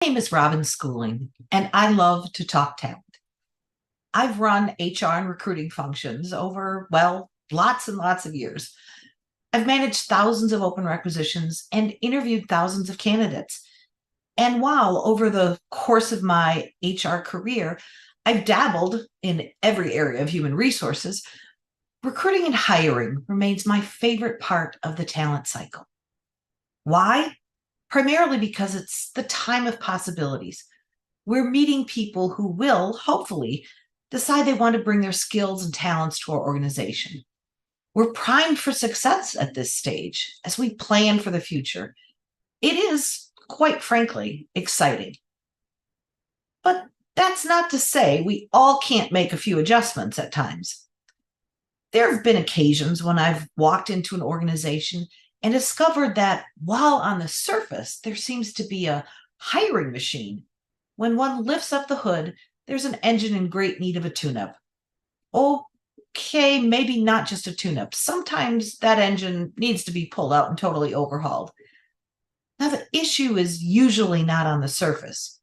My name is Robin Schooling, and I love to talk talent. I've run HR and recruiting functions over, well, lots and lots of years. I've managed thousands of open requisitions and interviewed thousands of candidates. And while over the course of my HR career, I've dabbled in every area of human resources, recruiting and hiring remains my favorite part of the talent cycle. Why? Primarily because it's the time of possibilities. We're meeting people who will, hopefully, decide they want to bring their skills and talents to our organization. We're primed for success at this stage as we plan for the future. It is, quite frankly, exciting. But that's not to say we all can't make a few adjustments at times. There have been occasions when I've walked into an organization and discovered that while on the surface there seems to be a hiring machine, when one lifts up the hood, there's an engine in great need of a tune-up. Okay, maybe not just a tune-up. Sometimes that engine needs to be pulled out and totally overhauled. Now, the issue is usually not on the surface.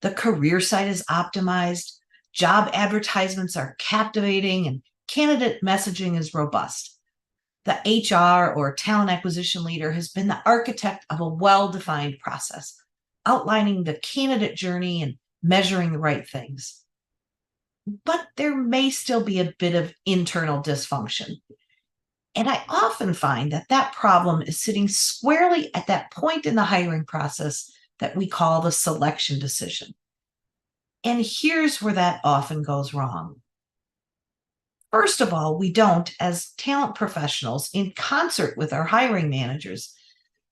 The career site is optimized, job advertisements are captivating, and candidate messaging is robust. The HR or talent acquisition leader has been the architect of a well-defined process, outlining the candidate journey and measuring the right things. But there may still be a bit of internal dysfunction. And I often find that that problem is sitting squarely at that point in the hiring process that we call the selection decision. And here's where that often goes wrong. First of all, we don't, as talent professionals, in concert with our hiring managers,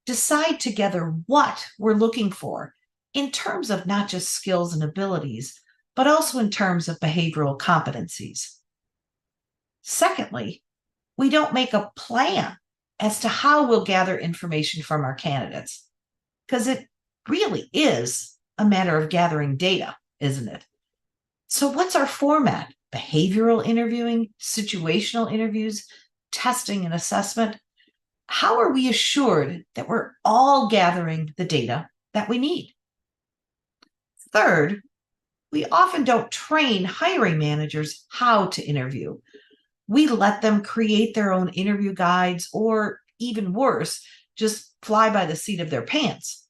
decide together what we're looking for in terms of not just skills and abilities, but also in terms of behavioral competencies. Secondly, we don't make a plan as to how we'll gather information from our candidates, because it really is a matter of gathering data, isn't it? So, what's our format? Behavioral interviewing, situational interviews, testing and assessment? How are we assured that we're all gathering the data that we need? Third, we often don't train hiring managers how to interview. We let them create their own interview guides, or even worse, just fly by the seat of their pants.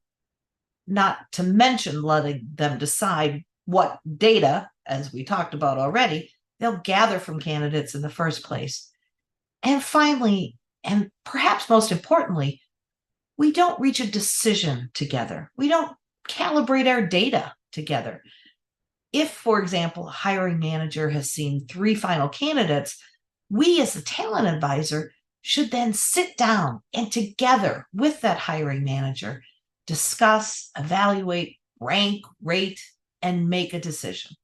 Not to mention letting them decide what data, as we talked about already, they'll gather from candidates in the first place. And finally, and perhaps most importantly, we don't reach a decision together. We don't calibrate our data together. If, for example, a hiring manager has seen 3 final candidates, we as the talent advisor should then sit down and together with that hiring manager discuss, evaluate, rank, rate, and make a decision.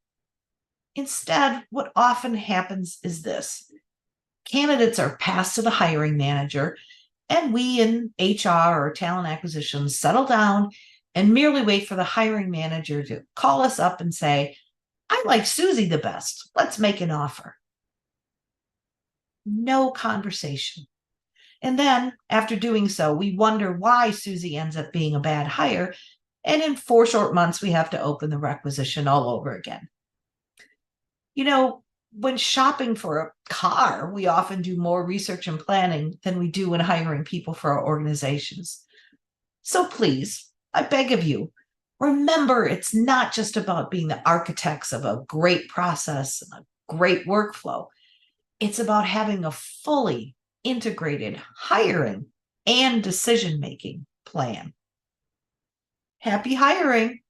Instead, what often happens is this. Candidates are passed to the hiring manager, and we in HR or talent acquisitions settle down and merely wait for the hiring manager to call us up and say, "I like Susie the best. Let's make an offer." No conversation. And then, after doing so, we wonder why Susie ends up being a bad hire. And in 4 short months, we have to open the requisition all over again. You know, when shopping for a car, we often do more research and planning than we do when hiring people for our organizations. So please, I beg of you, remember it's not just about being the architects of a great process and a great workflow. It's about having a fully integrated hiring and decision-making plan. Happy hiring!